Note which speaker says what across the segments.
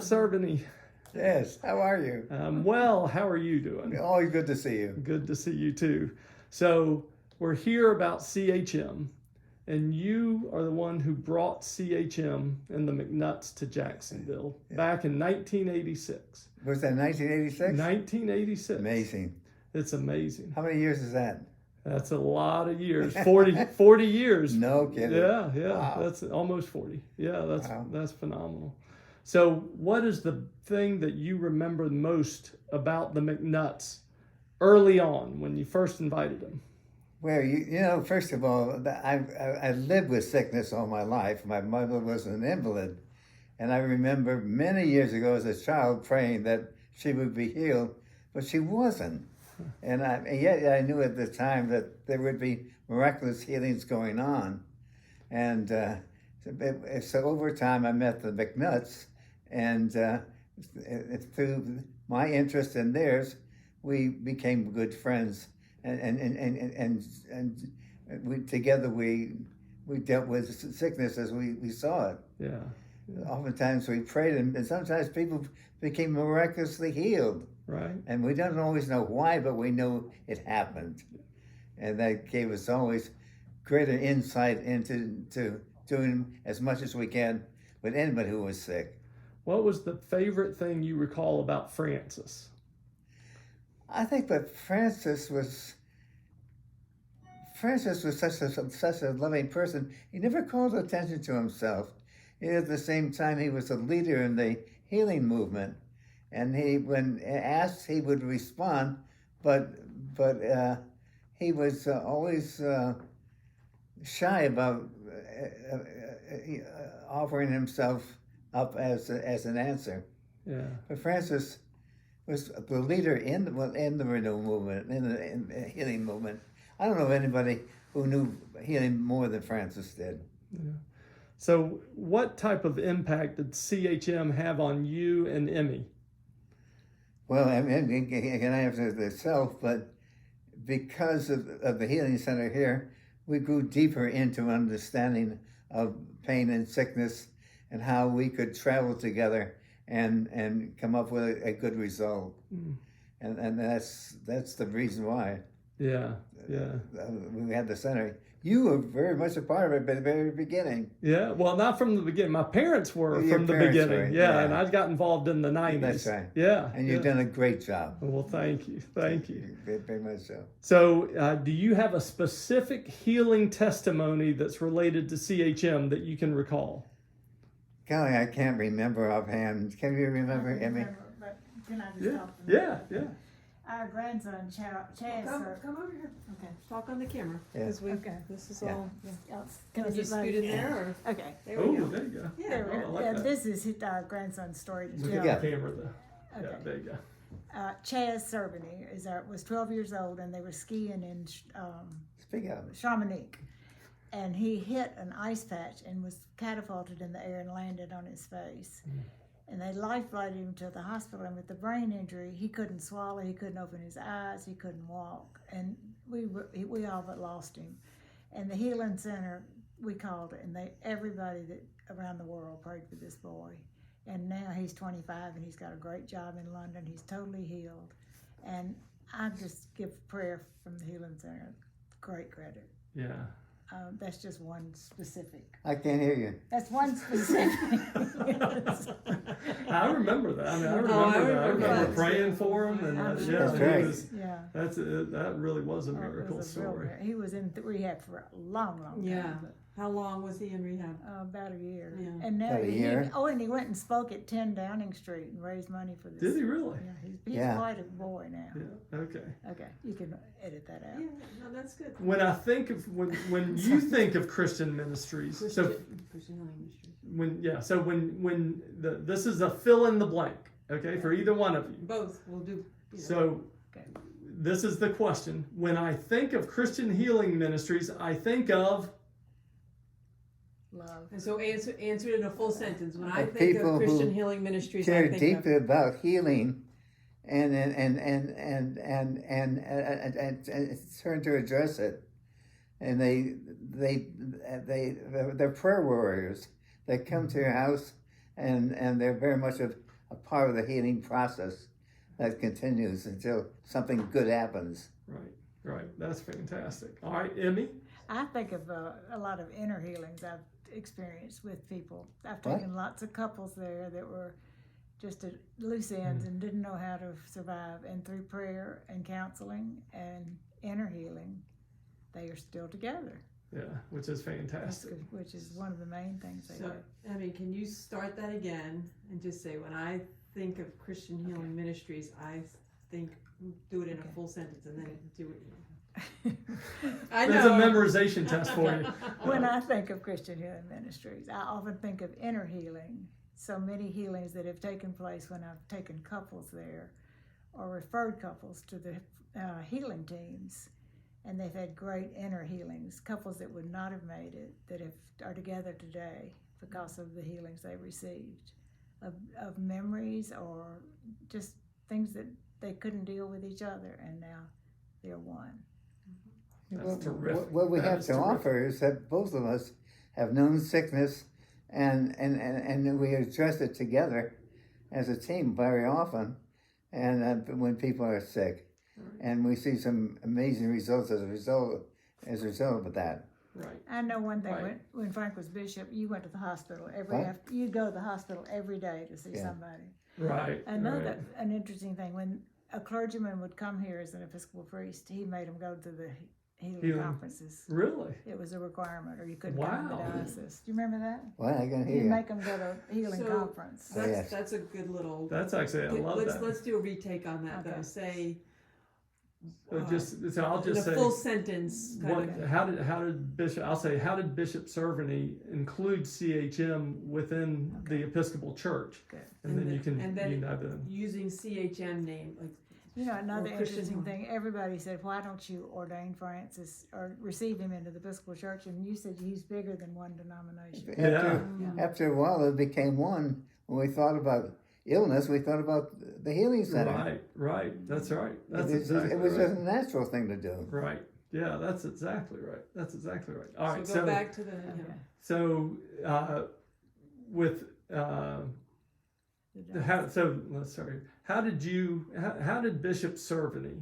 Speaker 1: Cerveny.
Speaker 2: Yes, how are you?
Speaker 1: Well, how are you doing?
Speaker 2: Always good to see you.
Speaker 1: Good to see you too. So we're here about CHM, and you are the one who brought CHM and the McNutts to Jacksonville back in 1986.
Speaker 2: Was that 1986?
Speaker 1: 1986.
Speaker 2: Amazing.
Speaker 1: It's amazing.
Speaker 2: How many years is that?
Speaker 1: That's a lot of years. 40 years.
Speaker 2: No kidding.
Speaker 1: Yeah.
Speaker 2: Wow.
Speaker 1: That's almost 40. Yeah,
Speaker 2: Wow.
Speaker 1: that's phenomenal. So what is the thing that you remember most about the McNutts early on when you first invited them?
Speaker 2: Well, you know, first of all, I lived with sickness all my life. My mother was an invalid. And I remember many years ago as a child praying that she would be healed, but she wasn't. And yet I knew at the time that there would be miraculous healings going on. And so over time I met the McNutts, and through my interest in theirs, we became good friends. And we together we dealt with sickness as we saw it.
Speaker 1: Yeah.
Speaker 2: Oftentimes we prayed, and sometimes people became miraculously healed.
Speaker 1: Right.
Speaker 2: And we don't always know why, but we know it happened. And that gave us always greater insight into doing as much as we can with anybody who was sick.
Speaker 1: What was the favorite thing you recall about Francis?
Speaker 2: I think that Francis was such a loving person. He never called attention to himself. Yet at the same time, he was a leader in the healing movement. And when asked, he would respond, but he was always shy about offering himself up as an answer.
Speaker 1: Yeah.
Speaker 2: But Francis was the leader in the renewal movement, in the healing movement. I don't know of anybody who knew healing more than Francis did.
Speaker 1: Yeah. So, what type of impact did CHM have on you and Emmy?
Speaker 2: Well, I mean, I can answer itself, but because of the Healing Center here, we grew deeper into understanding of pain and sickness and how we could travel together and come up with a good result. And that's the reason why.
Speaker 1: Yeah.
Speaker 2: We had the center. You were very much a part of it at the very beginning.
Speaker 1: Yeah, well, not from the beginning. My parents were
Speaker 2: Your
Speaker 1: from the
Speaker 2: parents
Speaker 1: beginning.
Speaker 2: were,
Speaker 1: Yeah,
Speaker 2: yeah.
Speaker 1: and I got involved in the 90s.
Speaker 2: That's right.
Speaker 1: Yeah.
Speaker 2: And you've done a great job.
Speaker 1: Well, thank you. Thank you.
Speaker 2: Very much so.
Speaker 1: So, do you have a specific healing testimony that's related to CHM that you can recall?
Speaker 2: Golly, I can't remember offhand. Can you remember, Emmy?
Speaker 3: But can I just talk?
Speaker 1: Yeah.
Speaker 3: Our grandson, Chaz,
Speaker 4: Come over here.
Speaker 3: okay.
Speaker 4: Talk on the camera.
Speaker 2: Yeah.
Speaker 4: Because
Speaker 3: Okay.
Speaker 4: this is
Speaker 2: Yeah.
Speaker 4: all.
Speaker 3: Can I
Speaker 4: Can you
Speaker 3: just
Speaker 4: scoot in there? Or?
Speaker 3: Okay.
Speaker 4: There
Speaker 1: Oh,
Speaker 4: we go.
Speaker 1: there you go.
Speaker 4: Yeah.
Speaker 3: There we
Speaker 1: Oh, I
Speaker 3: go.
Speaker 1: like
Speaker 3: Yeah,
Speaker 1: that.
Speaker 3: this is our grandson's story to
Speaker 1: Look
Speaker 3: tell.
Speaker 1: at the camera, though. Yeah,
Speaker 3: Okay.
Speaker 1: there you go.
Speaker 3: Chaz Cerveny was 12 years old, and they were skiing in
Speaker 2: Speak up.
Speaker 3: Chamonix. And he hit an ice patch and was catapulted in the air and landed on his face. And they life-flighted him to the hospital, and with the brain injury, he couldn't swallow, he couldn't open his eyes, he couldn't walk. And we all but lost him. And the Healing Center, we called it, and everybody that around the world prayed for this boy. And now he's 25, and he's got a great job in London. He's totally healed. And I just give prayer from the Healing Center great credit.
Speaker 1: Yeah.
Speaker 3: That's just one specific.
Speaker 2: I can't hear you.
Speaker 3: That's one specific.
Speaker 1: I remember that. I mean, I remember
Speaker 4: I
Speaker 1: that. I
Speaker 4: remember
Speaker 1: remember
Speaker 4: that.
Speaker 1: praying for him, and
Speaker 3: I'm
Speaker 1: yeah,
Speaker 3: sure.
Speaker 2: That's
Speaker 1: he
Speaker 2: right.
Speaker 1: was,
Speaker 3: Yeah.
Speaker 1: that really was a
Speaker 3: Oh, it
Speaker 1: miracle
Speaker 3: was a real
Speaker 1: story.
Speaker 3: miracle. He was in rehab for a long time.
Speaker 4: Yeah.
Speaker 3: but,
Speaker 4: How long was he in rehab?
Speaker 3: about a year.
Speaker 4: Yeah.
Speaker 3: And now
Speaker 2: About a year?
Speaker 3: and he went and spoke at 10 Downing Street and raised money for this.
Speaker 1: Did he really?
Speaker 3: Yeah, he's
Speaker 2: Yeah.
Speaker 3: quite a boy now.
Speaker 1: Yeah. Okay.
Speaker 3: Okay, you can edit that out.
Speaker 4: Yeah, no, that's good.
Speaker 1: When I think of when you think of Christian ministries, so
Speaker 4: Christian Healing Ministry.
Speaker 1: when this is a fill in the blank, okay, for either one of you.
Speaker 4: Both will do.
Speaker 1: So
Speaker 3: Okay.
Speaker 1: this is the question. When I think of Christian healing ministries, I think of
Speaker 3: Love.
Speaker 4: And so answer it in a full sentence. When I
Speaker 2: Of
Speaker 4: think
Speaker 2: people
Speaker 4: of Christian
Speaker 2: who
Speaker 4: Healing Ministries,
Speaker 2: Care
Speaker 4: I think
Speaker 2: deeply
Speaker 4: of
Speaker 2: about healing, and turn to address it. And they're prayer warriors. They come to your house, and they're very much of a part of the healing process that continues until something good happens.
Speaker 1: Right. That's fantastic. All right, Emmy.
Speaker 3: I think of a lot of inner healings I've experienced with people. I've
Speaker 2: What?
Speaker 3: taken lots of couples there that were just at loose ends and didn't know how to survive. And through prayer and counseling and inner healing, they are still together,
Speaker 1: Yeah, which is fantastic.
Speaker 3: which is one of the main things they
Speaker 4: So,
Speaker 3: do.
Speaker 4: Emmy, can you start that again and just say, when I think of Christian Healing Ministries, I think, do it in a
Speaker 3: Okay.
Speaker 4: full sentence and then do it. I
Speaker 1: That's a
Speaker 4: know.
Speaker 1: memorization test for you.
Speaker 3: When I think of Christian Healing Ministries, I often think of inner healing. So many healings that have taken place when I've taken couples there or referred couples to the healing teams, and they've had great inner healings, couples that would not have made it, that are together today because of the healings they received, of memories or just things that they couldn't deal with each other, and now they're one.
Speaker 1: That's terrific.
Speaker 2: What we
Speaker 1: That
Speaker 2: have
Speaker 1: is
Speaker 2: to
Speaker 1: terrific.
Speaker 2: offer is that both of us have known sickness, and we address it together as a team very often, and when people are sick, and we see some amazing results as a result of that.
Speaker 1: Right.
Speaker 3: I know one thing,
Speaker 1: Right.
Speaker 3: when Frank was bishop, you went to the hospital
Speaker 2: What?
Speaker 3: you'd go to the hospital every day to see
Speaker 2: Yeah.
Speaker 3: somebody.
Speaker 1: Right.
Speaker 3: I know
Speaker 1: right.
Speaker 3: that an interesting thing, when a clergyman would come here as an Episcopal priest, he made them go to the healing
Speaker 1: Healing.
Speaker 3: conferences.
Speaker 1: Really?
Speaker 3: It was a requirement, or you couldn't come to the
Speaker 1: Wow.
Speaker 3: diocese. Do you remember that?
Speaker 2: Well, I can hear
Speaker 3: He'd
Speaker 2: you.
Speaker 3: make them go to a healing
Speaker 4: So,
Speaker 3: conference.
Speaker 2: Oh, yes.
Speaker 4: That's a good little.
Speaker 1: That's actually, I love
Speaker 4: let's
Speaker 1: that.
Speaker 4: let's do a retake on that
Speaker 3: Okay.
Speaker 4: though. Say.
Speaker 1: So so I'll
Speaker 4: in
Speaker 1: just
Speaker 4: a
Speaker 1: say,
Speaker 4: full sentence.
Speaker 1: what,
Speaker 4: Kind of.
Speaker 1: how did Bishop? I'll say, how did Bishop Cerveny include CHM within the Episcopal Church?
Speaker 3: Good.
Speaker 1: And,
Speaker 4: And
Speaker 1: then you
Speaker 4: then-
Speaker 1: can
Speaker 4: and then-
Speaker 1: you know the
Speaker 4: Using CHM name, like
Speaker 3: You know, another
Speaker 4: Or Christian
Speaker 3: interesting
Speaker 4: healing.
Speaker 3: thing, everybody said, why don't you ordain Francis or receive him into the Episcopal Church? And you said he's bigger than one denomination.
Speaker 2: After a while, it became one. When we thought about illness, we thought about the healing center.
Speaker 1: Right. That's right. That's
Speaker 2: it was
Speaker 1: exactly
Speaker 2: just
Speaker 1: right.
Speaker 2: a natural thing to do.
Speaker 1: Right. Yeah, that's exactly right. That's exactly right. All right.
Speaker 4: so go back to the. You know,
Speaker 3: Okay.
Speaker 1: So with how did Bishop Cerveny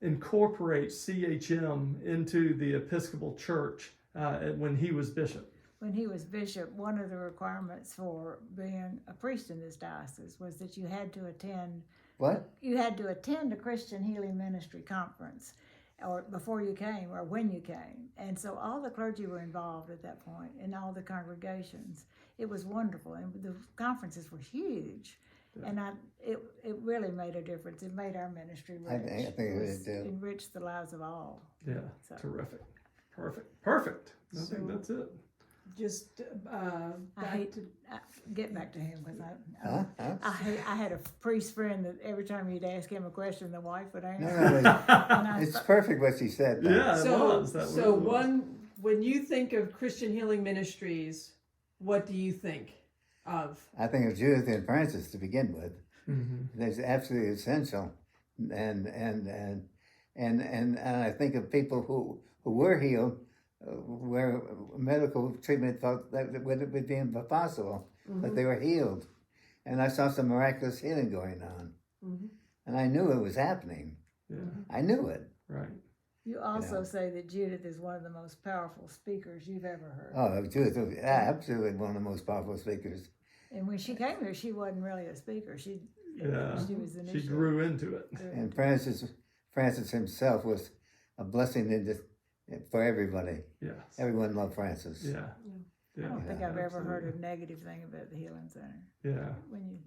Speaker 1: incorporate CHM into the Episcopal Church when he was bishop?
Speaker 3: When he was bishop, one of the requirements for being a priest in this diocese was that you had to attend
Speaker 2: What?
Speaker 3: a Christian Healing Ministry conference, or before you came or when you came. And so all the clergy were involved at that point, and all the congregations. It was wonderful, and the conferences were huge.
Speaker 1: Yeah.
Speaker 3: And it really made a difference. It made our ministry rich.
Speaker 2: I think it did.
Speaker 3: Enriched the lives of all.
Speaker 1: Yeah,
Speaker 3: So-
Speaker 1: terrific, perfect. I think
Speaker 4: So-
Speaker 1: that's it.
Speaker 4: just
Speaker 3: I
Speaker 4: back
Speaker 3: hate
Speaker 4: to.
Speaker 3: get back to him because
Speaker 2: Huh? Huh?
Speaker 3: I had a priest friend that every time you'd ask him a question, the wife would answer.
Speaker 2: No,
Speaker 3: And I
Speaker 2: it's
Speaker 3: thought-
Speaker 2: perfect what she said. though.
Speaker 1: Yeah, it
Speaker 4: So,
Speaker 1: was. That
Speaker 4: so
Speaker 1: was.
Speaker 4: when you think of Christian Healing Ministries, what do you think of?
Speaker 2: I think of Judith and Francis to begin with.
Speaker 1: Mhm.
Speaker 2: That's absolutely essential, and I think of people who were healed, where medical treatment thought that it would be impossible, but they were healed, and I saw some miraculous healing going on,
Speaker 4: Mhm.
Speaker 2: and I knew it was happening.
Speaker 1: Yeah,
Speaker 2: I knew it.
Speaker 1: right.
Speaker 3: You also
Speaker 2: know.
Speaker 3: say that Judith is one of the most powerful speakers you've ever heard.
Speaker 2: Oh, Judith was absolutely one of the most powerful speakers.
Speaker 3: And when she came here, she wasn't really a speaker. She
Speaker 1: Yeah,
Speaker 3: was
Speaker 1: she
Speaker 3: initially.
Speaker 1: grew into it.
Speaker 2: And Francis himself was a blessing for everybody.
Speaker 1: Yes.
Speaker 2: Everyone loved Francis.
Speaker 1: Yeah.
Speaker 3: I
Speaker 1: Yeah.
Speaker 3: don't think I've ever heard
Speaker 1: absolutely.
Speaker 3: a negative thing about the Healing Center.
Speaker 1: Yeah.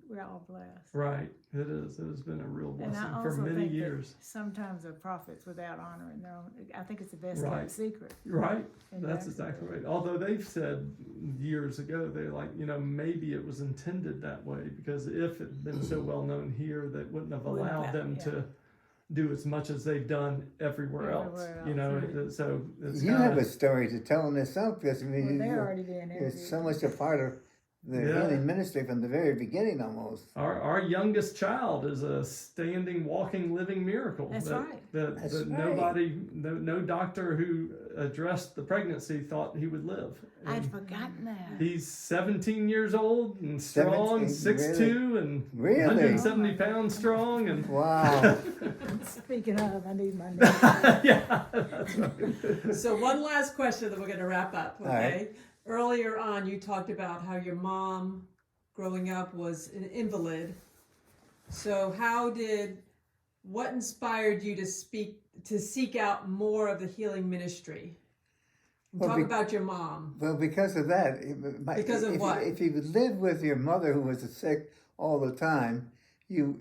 Speaker 3: We're all blessed.
Speaker 1: Right. It is. It has been a real
Speaker 3: And
Speaker 1: blessing
Speaker 3: I
Speaker 1: for
Speaker 3: also
Speaker 1: many
Speaker 3: think
Speaker 1: years.
Speaker 3: that sometimes the prophets without honoring their own. I think it's the best
Speaker 1: Right.
Speaker 3: kept secret.
Speaker 1: Right.
Speaker 3: in
Speaker 1: That's
Speaker 3: Jacksonville.
Speaker 1: exactly right. Although they've said years ago, they're like, maybe it was intended that way because if it had been so well known here, they wouldn't have
Speaker 3: Wouldn't
Speaker 1: allowed
Speaker 3: have-
Speaker 1: them
Speaker 3: yeah.
Speaker 1: to do as much as they've done everywhere else.
Speaker 3: Everywhere else,
Speaker 1: So it's
Speaker 2: You
Speaker 1: kinda,
Speaker 2: have a story to tell in itself because
Speaker 3: Well, they're already being interviewed.
Speaker 2: it's so much a part the
Speaker 1: Yeah.
Speaker 2: healing ministry from the very beginning almost.
Speaker 1: Our youngest child is a standing, walking, living miracle.
Speaker 3: That's right.
Speaker 2: That's
Speaker 1: That
Speaker 2: right.
Speaker 1: nobody, no doctor who addressed the pregnancy thought he would live.
Speaker 3: I'd
Speaker 1: And
Speaker 3: forgotten that.
Speaker 1: he's 17 years old and strong,
Speaker 2: 17,
Speaker 1: 6'2", and
Speaker 2: Really?
Speaker 1: 170 pounds strong, and
Speaker 2: Wow.
Speaker 3: Speaking of, I need my notes.
Speaker 1: yeah, that's right.
Speaker 4: So one last question, then we're going to wrap up.
Speaker 2: All
Speaker 4: Okay.
Speaker 2: right.
Speaker 4: Earlier on, you talked about how your mom, growing up, was an invalid. So what inspired you to seek out more of the healing ministry?
Speaker 2: Well,
Speaker 4: Talk about your mom.
Speaker 2: Well, because of that.
Speaker 4: Because of what?
Speaker 2: If you lived with your mother who was sick all the time, you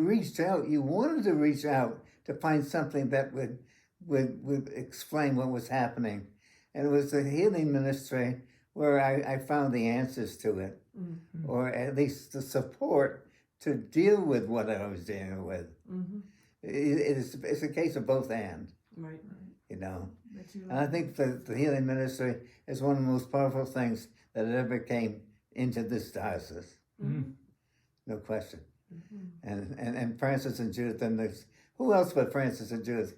Speaker 2: reached out. You wanted to reach out to find something that would explain what was happening, and it was the healing ministry where I found the answers to it, or at least the support to deal with what I was dealing with.
Speaker 4: Mm-hmm.
Speaker 2: It's a case of both and,
Speaker 4: Right.
Speaker 2: you know.
Speaker 3: But you
Speaker 2: And I think the healing ministry is one of the most powerful things that ever came into this diocese.
Speaker 1: Mhm.
Speaker 2: No question.
Speaker 4: Mm-hmm.
Speaker 2: And Francis and Judith, and there's, who else but Francis and Judith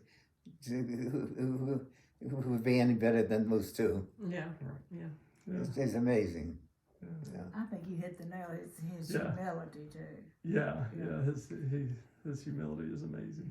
Speaker 2: who would be any better than those two?
Speaker 4: Yeah. Yeah.
Speaker 2: It's amazing.
Speaker 3: I think you hit the nail. His
Speaker 1: Yeah.
Speaker 3: humility too.
Speaker 1: Yeah, his humility is amazing.